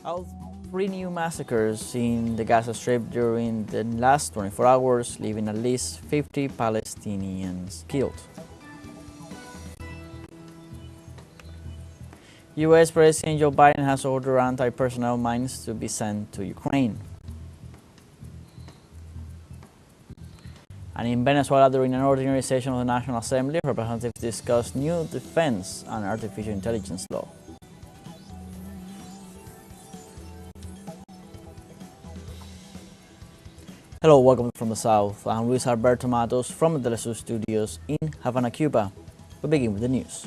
Out 3 new massacres in the Gaza Strip during the last 24 hours, leaving at least 50 Palestinians killed. U.S. President Joe Biden has ordered anti-personnel mines to be sent to Ukraine. And in Venezuela, during an ordinary session of the National Assembly, representatives discussed new defense and artificial intelligence law. Hello, welcome from the South. I'm Luis Alberto Matos from the teleSUR studios in Havana, Cuba. We begin with the news.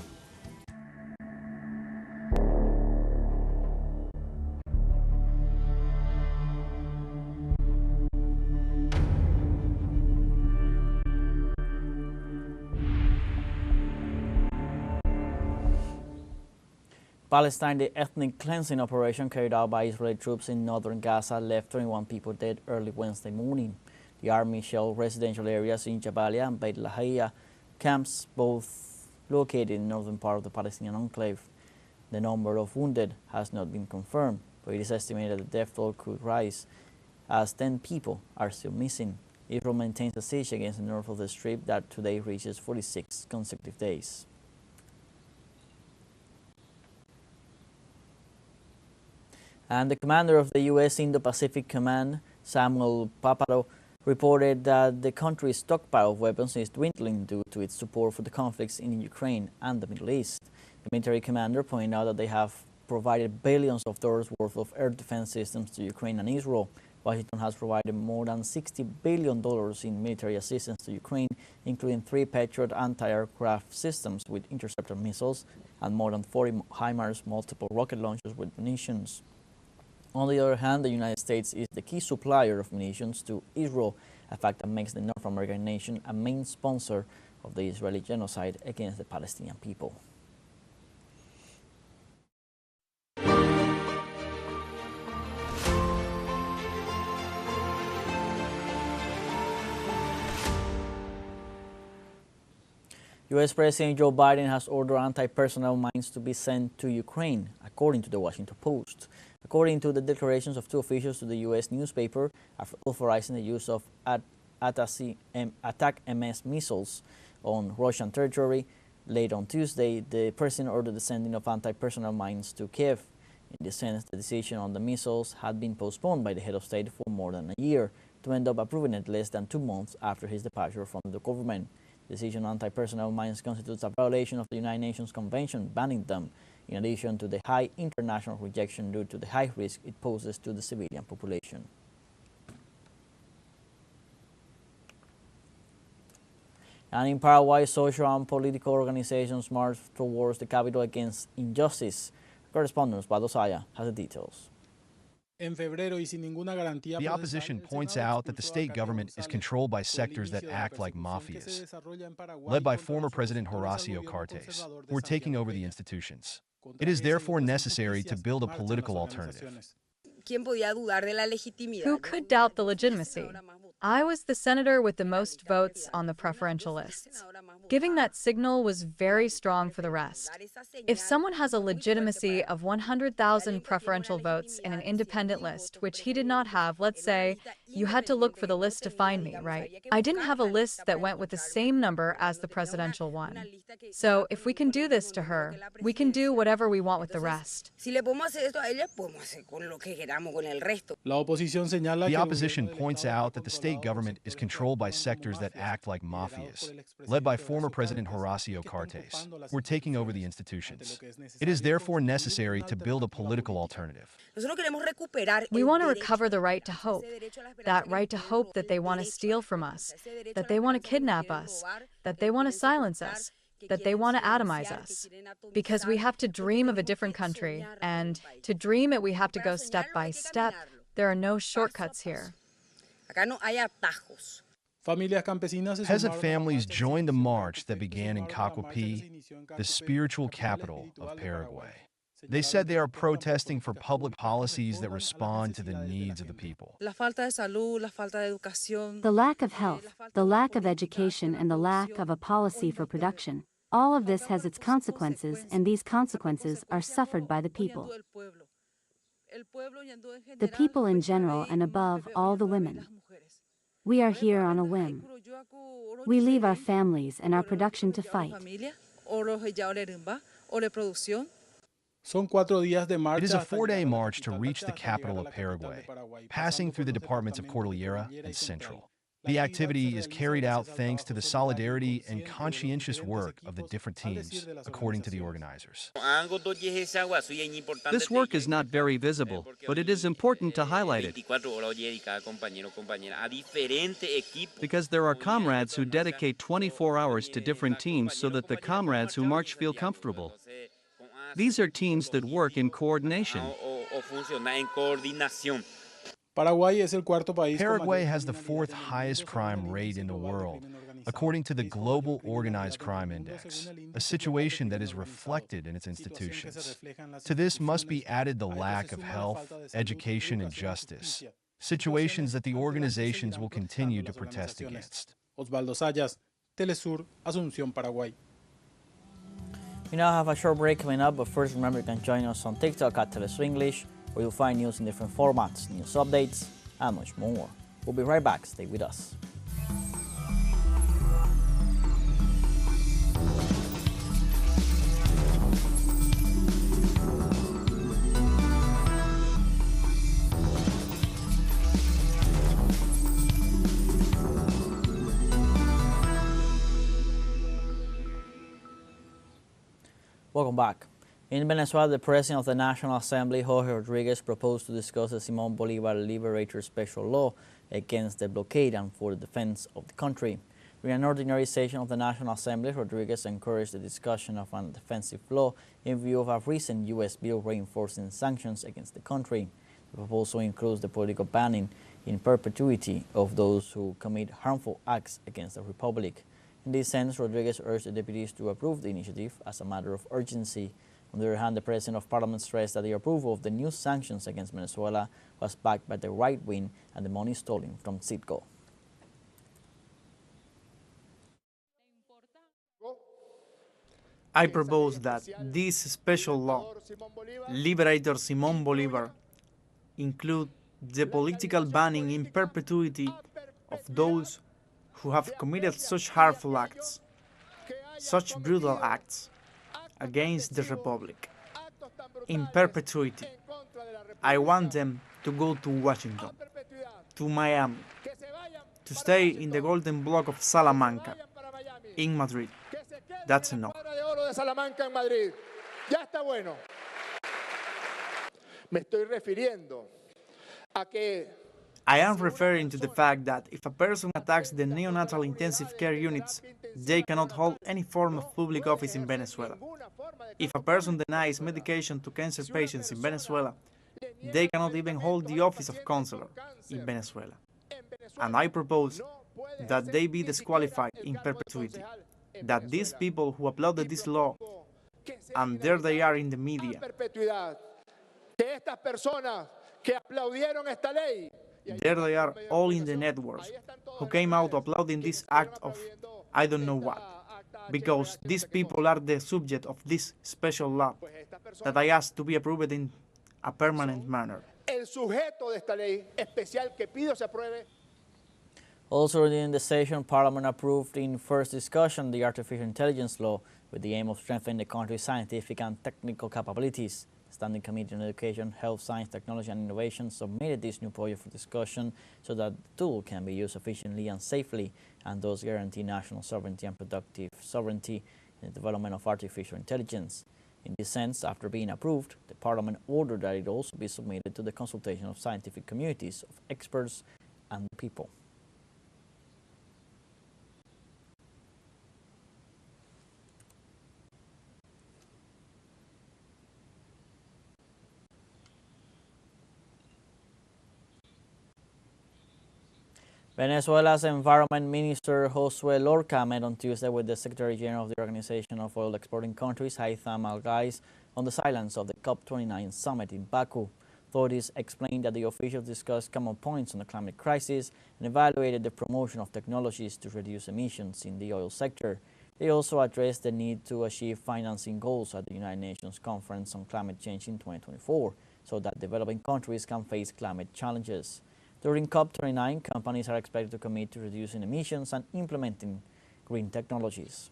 Palestine, the ethnic cleansing operation carried out by Israeli troops in northern Gaza left 21 people dead early Wednesday morning. The army shelled residential areas in Jabalia and Beit Lahia camps, both located in the northern part of the Palestinian enclave. The number of wounded has not been confirmed, but it is estimated that the death toll could rise as 10 people are still missing. Israel maintains a siege against the north of the Strip that today reaches 46 consecutive days. And the commander of the U.S. Indo-Pacific Command, Samuel Papado, reported that the country's stockpile of weapons is dwindling due to its support for the conflicts in Ukraine and the Middle East. The military commander pointed out that they have provided billions of dollars worth of air defense systems to Ukraine and Israel. Washington has provided more than $60 billion in military assistance to Ukraine, including 3 Patriot anti-aircraft systems with interceptor missiles and more than 40 HIMARS multiple rocket launchers with munitions. On the other hand, the United States is the key supplier of munitions to Israel, a fact that makes the North American nation a main sponsor of the Israeli genocide against the Palestinian people. U.S. President Joe Biden has ordered anti-personnel mines to be sent to Ukraine, according to the Washington Post. According to the declarations of 2 officials to the U.S. newspaper, after authorizing the use of attack MS missiles on Russian territory late on Tuesday, the president ordered the sending of anti-personnel mines to Kiev. In this sense, the decision on the missiles had been postponed by the head of state for more than a year, to end up approving it less than 2 months after his departure from the government. The decision on anti-personnel mines constitutes a violation of the United Nations Convention banning them, in addition to the high international rejection due to the high risk it poses to the civilian population. And in Paraguay, social and political organizations marched towards the capital against injustice. Correspondent Osvaldo Saya has the details. The opposition points out that the state government is controlled by sectors that act like mafias, led by former President Horacio Cartes, who are taking over the institutions. It is therefore necessary to build a political alternative. Who could doubt the legitimacy? I was the senator with the most votes on the preferential lists. Giving that signal was very strong for the rest. If someone has a legitimacy of 100,000 preferential votes in an independent list, which he did not have, let's say, you had to look for the list to find me, right? I didn't have a list that went with the same number as the presidential one. So if we can do this to her, we can do whatever we want with the rest. The opposition points out that the state government is controlled by sectors that act like mafias, led by former President Horacio Cartes, who are taking over the institutions. It is therefore necessary to build a political alternative. We want to recover the right to hope, that right to hope that they want to steal from us, that they want to kidnap us, that they want to silence us, that they want to atomize us. Because we have to dream of a different country, and to dream it we have to go step by step. There are no shortcuts here. Peasant families joined the march that began in Cacopi, the spiritual capital of Paraguay. They said they are protesting for public policies that respond to the needs of the people. The lack of health, the lack of education, and the lack of a policy for production. All of this has its consequences, and these consequences are suffered by the people. The people in general and above all the women. We are here on a whim. We leave our families and our production to fight. It is a 4-day march to reach the capital of Paraguay, passing through the departments of Cordillera and Central. The activity is carried out thanks to the solidarity and conscientious work of the different teams, according to the organizers. This work is not very visible, but it is important to highlight it, because there are comrades who dedicate 24 hours to different teams so that the comrades who march feel comfortable. These are teams that work in coordination. Paraguay has the 4th highest crime rate in the world, according to the Global Organized Crime Index, a situation that is reflected in its institutions. To this must be added the lack of health, education, and justice, situations that the organizations will continue to protest against. We now have a short break coming up, but first remember you can join us on TikTok at teleSUR English, where you'll find news in different formats, news updates, and much more. We'll be right back. Stay with us. Welcome back. In Venezuela, the President of the National Assembly, Jorge Rodriguez, proposed to discuss the Simón Bolívar Liberator Special Law against the blockade and for the defense of the country. During an ordinary session of the National Assembly, Rodriguez encouraged the discussion of an defensive law in view of a recent U.S. bill reinforcing sanctions against the country. The proposal includes the political banning in perpetuity of those who commit harmful acts against the Republic. In this sense, Rodriguez urged the deputies to approve the initiative as a matter of urgency. On the other hand, the President of Parliament stressed that the approval of the new sanctions against Venezuela was backed by the right wing and the money stolen from Citgo. I propose that this special law, Liberator Simón Bolívar, include the political banning in perpetuity of those who have committed such harmful acts, such brutal acts, against the Republic. In perpetuity, I want them to go to Washington, to Miami, to stay in the Golden Block of Salamanca, in Madrid. That's enough. I am referring to the fact that if a person attacks the neonatal intensive care units, they cannot hold any form of public office in Venezuela. If a person denies medication to cancer patients in Venezuela, they cannot even hold the office of counselor in Venezuela. And I propose that they be disqualified in perpetuity, that these people who applauded this law, and there they are in the media, there they are all in the networks who came out applauding this act of I don't know what, because these people are the subject of this special law that I asked to be approved in a permanent manner. Also during the session, Parliament approved in first discussion the artificial intelligence law with the aim of strengthening the country's scientific and technical capabilities. The Standing Committee on Education, Health, Science, Technology and Innovation submitted this new project for discussion so that the tool can be used efficiently and safely and thus guarantee national sovereignty and productive sovereignty in the development of artificial intelligence. In this sense, after being approved, the Parliament ordered that it also be submitted to the consultation of scientific communities, of experts and the people. Venezuela's Environment Minister Josué Lorca met on Tuesday with the Secretary General of the Organization of Oil Exporting Countries, Haitham Al-Ghais, on the sidelines of the COP29 summit in Baku. Authorities explained that the officials discussed common points on the climate crisis and evaluated the promotion of technologies to reduce emissions in the oil sector. They also addressed the need to achieve financing goals at the United Nations Conference on Climate Change in 2024. so that developing countries can face climate challenges. During COP29, companies are expected to commit to reducing emissions and implementing green technologies.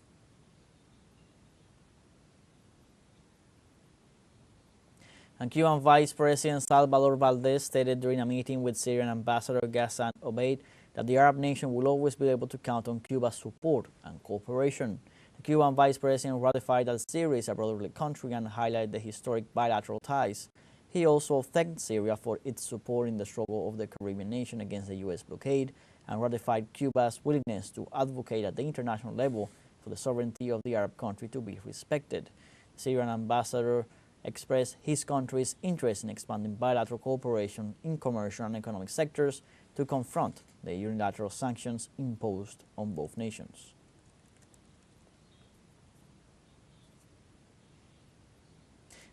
And Cuban Vice President Salvador Valdez stated during a meeting with Syrian Ambassador Ghassan Obeid that the Arab nation will always be able to count on Cuba's support and cooperation. The Cuban Vice President ratified that Syria is a brotherly country and highlighted the historic bilateral ties. He also thanked Syria for its support in the struggle of the Caribbean nation against the U.S. blockade and ratified Cuba's willingness to advocate at the international level for the sovereignty of the Arab country to be respected. The Syrian ambassador expressed his country's interest in expanding bilateral cooperation in commercial and economic sectors to confront the unilateral sanctions imposed on both nations.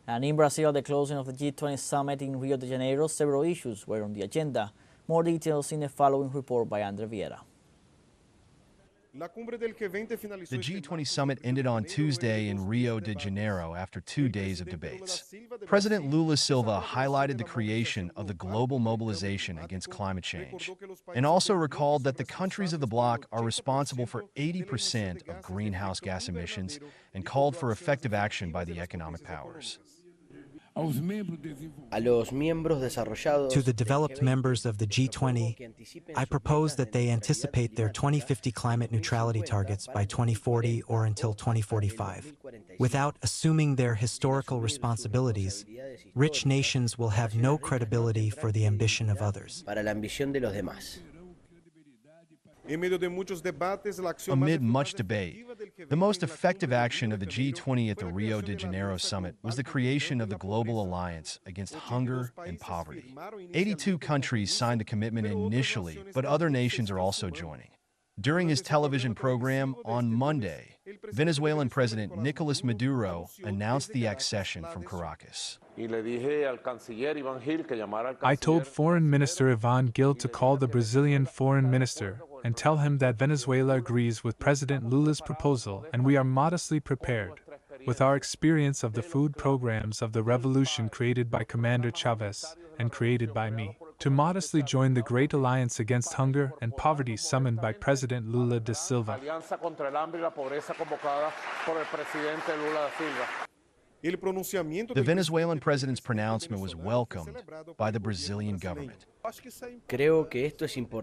And in Brazil, at the closing of the G20 summit in Rio de Janeiro, several issues were on the agenda. More details in the following report by Andre Vieira. The G20 summit ended on Tuesday in Rio de Janeiro after 2 days of debates. President Lula Silva highlighted the creation of the global mobilization against climate change and also recalled that the countries of the bloc are responsible for 80% of greenhouse gas emissions and called for effective action by the economic powers. To the developed members of the G20, I propose that they anticipate their 2050 climate neutrality targets by 2040 or until 2045. Without assuming their historical responsibilities, rich nations will have no credibility for the ambition of others. Amid much debate, the most effective action of the G20 at the Rio de Janeiro summit was the creation of the Global Alliance Against Hunger and Poverty. 82 countries signed a commitment initially, but other nations are also joining. During his television program on Monday, Venezuelan President Nicolas Maduro announced the accession from Caracas. I told Foreign Minister Ivan Gil to call the Brazilian Foreign Minister and tell him that Venezuela agrees with President Lula's proposal and we are modestly prepared, with our experience of the food programs of the revolution created by Commander Chavez and created by me, to modestly join the Great Alliance Against Hunger and Poverty summoned by President Lula da Silva. The Venezuelan president's pronouncement was welcomed by the Brazilian government.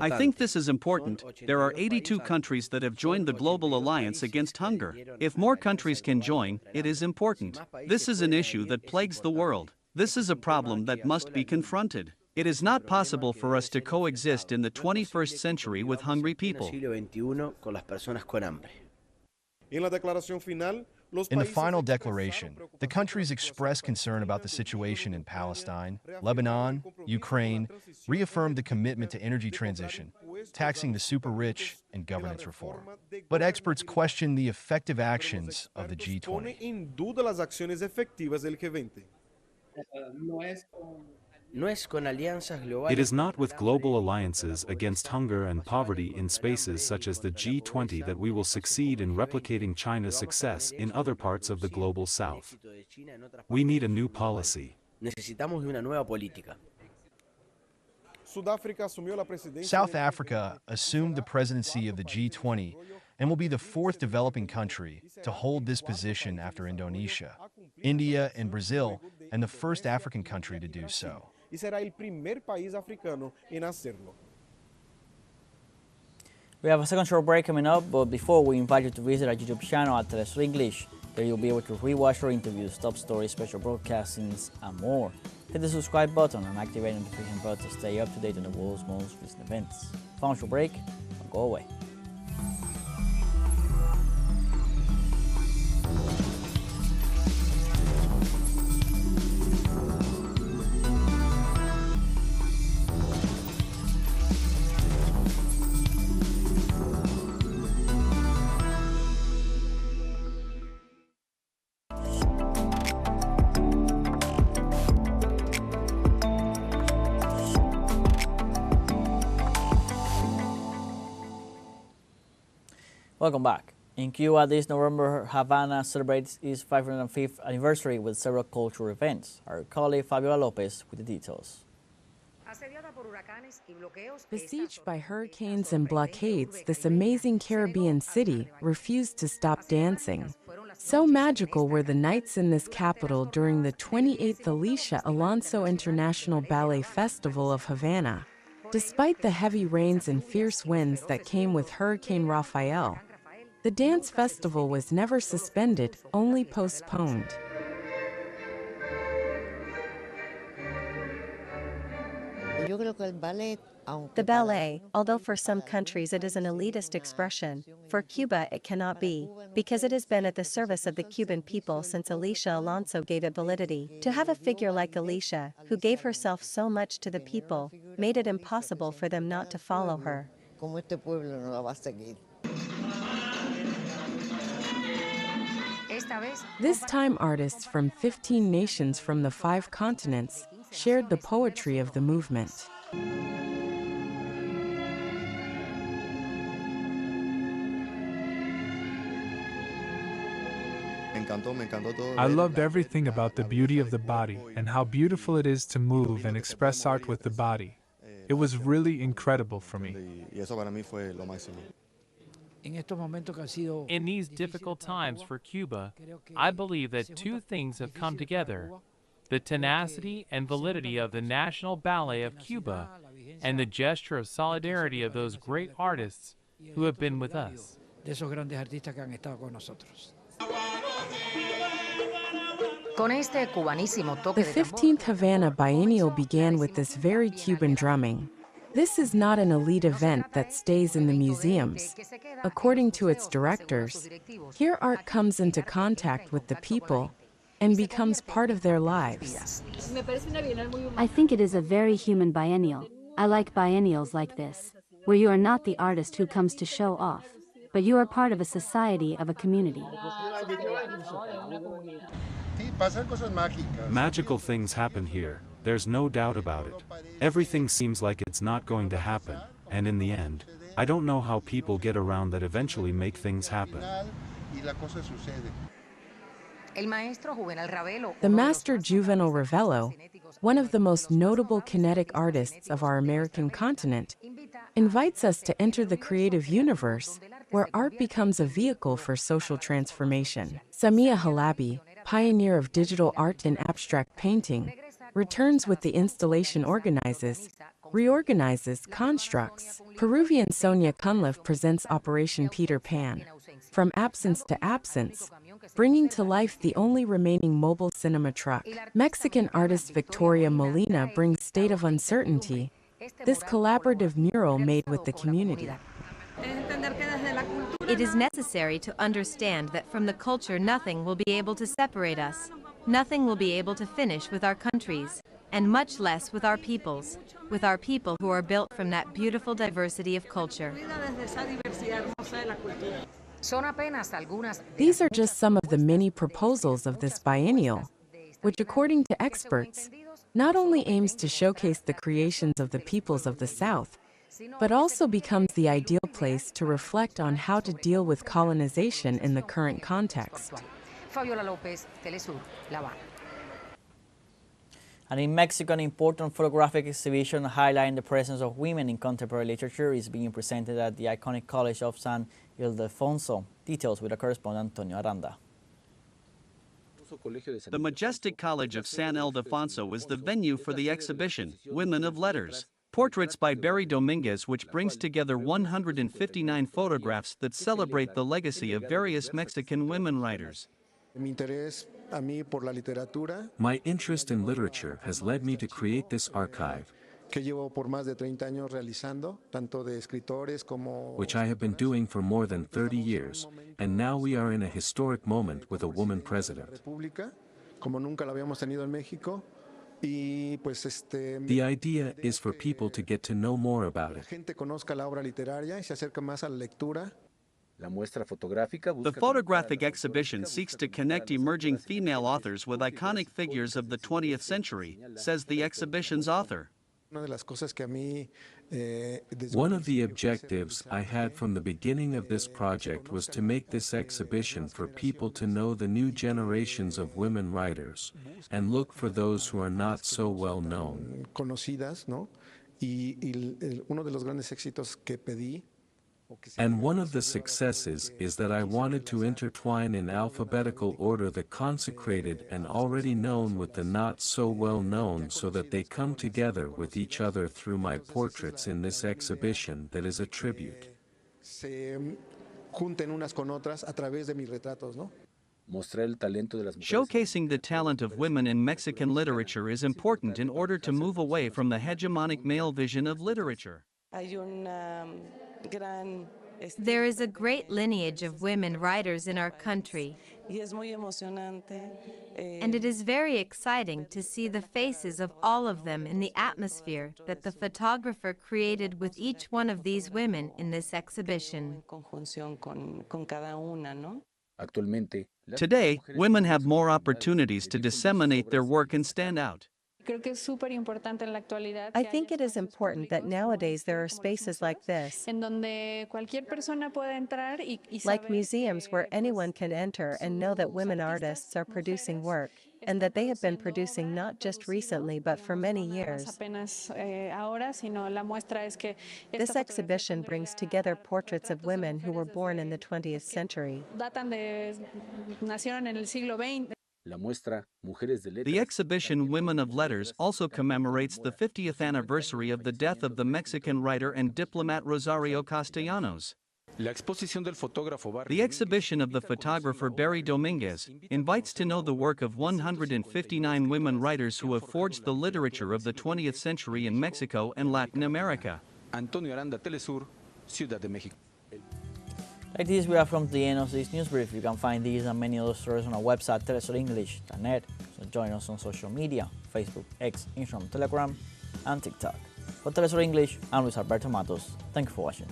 I think this is important. There are 82 countries that have joined the Global Alliance Against Hunger. If more countries can join, it is important. This is an issue that plagues the world. This is a problem that must be confronted. It is not possible for us to coexist in the 21st century with hungry people. In the final declaration, the countries expressed concern about the situation in Palestine, Lebanon, Ukraine, reaffirmed the commitment to energy transition, taxing the super-rich, and governance reform. But experts question the effective actions of the G20. It is not with global alliances against hunger and poverty in spaces such as the G20 that we will succeed in replicating China's success in other parts of the global south. We need a new policy. South Africa assumed the presidency of the G20 and will be the fourth developing country to hold this position after Indonesia, India, and Brazil, and the first African country to do so. We have a second short break coming up, but before we invite you to visit our YouTube channel at teleSUR English. There you'll be able to rewatch our interviews, top stories, special broadcastings, and more. Hit the subscribe button and activate the notification bell to stay up to date on the world's most recent events. Final short break, don't go away. Welcome back. In Cuba, this November, Havana celebrates its 505th anniversary with several cultural events. Our colleague Fabiola Lopez with the details. Besieged by hurricanes and blockades, this amazing Caribbean city refused to stop dancing. So magical were the nights in this capital during the 28th Alicia Alonso International Ballet Festival of Havana. Despite the heavy rains and fierce winds that came with Hurricane Rafael, the dance festival was never suspended, only postponed. The ballet, although for some countries it is an elitist expression, for Cuba it cannot be, because it has been at the service of the Cuban people since Alicia Alonso gave it validity. To have a figure like Alicia, who gave herself so much to the people, made it impossible for them not to follow her. This time artists from 15 nations from the 5 continents shared the poetry of the movement. I loved everything about the beauty of the body and how beautiful it is to move and express art with the body. It was really incredible for me. In these difficult times for Cuba, I believe that 2 things have come together: the tenacity and validity of the National Ballet of Cuba, and the gesture of solidarity of those great artists who have been with us. The 15th Havana Biennial began with this very Cuban drumming. This is not an elite event that stays in the museums. According to its directors, here art comes into contact with the people and becomes part of their lives. I think it is a very human biennial. I like biennials like this, where you are not the artist who comes to show off, but you are part of a society, of a community. Magical things happen here, there's no doubt about it. Everything seems like it's not going to happen, and in the end, I don't know how people get around that eventually make things happen. The master Juvenal Ravello, one of the most notable kinetic artists of our American continent, invites us to enter the creative universe, where art becomes a vehicle for social transformation. Samia Halabi, pioneer of digital art and abstract painting, returns with the installation reorganizes, constructs. Peruvian Sonia Cunliffe presents Operation Peter Pan, from absence to absence, bringing to life the only remaining mobile cinema truck. Mexican artist Victoria Molina brings State of Uncertainty, this collaborative mural made with the community. It is necessary to understand that from the culture nothing will be able to separate us. Nothing will be able to finish with our countries, and much less with our peoples who are built from that beautiful diversity of culture. These are just some of the many proposals of this biennial, which according to experts, not only aims to showcase the creations of the peoples of the South, but also becomes the ideal place to reflect on how to deal with colonization in the current context. Fabiola Lopez, teleSUR, La Habana. And in Mexico, an important photographic exhibition highlighting the presence of women in contemporary literature is being presented at the iconic College of San Ildefonso. Details with our correspondent Antonio Aranda. The majestic College of San Ildefonso is the venue for the exhibition, Women of Letters. Portraits by Barry Dominguez, which brings together 159 photographs that celebrate the legacy of various Mexican women writers. My interest in literature has led me to create this archive, which I have been doing for more than 30 years, and now we are in a historic moment with a woman president. The idea is for people to get to know more about it. The photographic exhibition seeks to connect emerging female authors with iconic figures of the 20th century, says the exhibition's author. Una de las cosas que a mí One of the objectives I had from the beginning of this project was to make this exhibition for people to know the new generations of women writers, and look for those who are not so well known. And one of the successes is that I wanted to intertwine in alphabetical order the consecrated and already known with the not so well known, so that they come together with each other through my portraits in this exhibition that is a tribute. Showcasing the talent of women in Mexican literature is important in order to move away from the hegemonic male vision of literature. There is a great lineage of women writers in our country, and it is very exciting to see the faces of all of them in the atmosphere that the photographer created with each one of these women in this exhibition. Today, women have more opportunities to disseminate their work and stand out. I think it is important that nowadays there are spaces like this, like museums where anyone can enter and know that women artists are producing work, and that they have been producing not just recently but for many years. This exhibition brings together portraits of women who were born in the 20th century. The exhibition Women of Letters also commemorates the 50th anniversary of the death of the Mexican writer and diplomat Rosario Castellanos. The exhibition of the photographer Barry Dominguez invites to know the work of 159 women writers who have forged the literature of the 20th century in Mexico and Latin America. teleSUR, Ciudad de México. Like this, we are come to the end of this news brief. You can find these and many other stories on our website, telesurenglish.net. So join us on social media, Facebook, X, Instagram, Telegram, and TikTok. For TeleSUR English, I'm Luis Alberto Matos. Thank you for watching.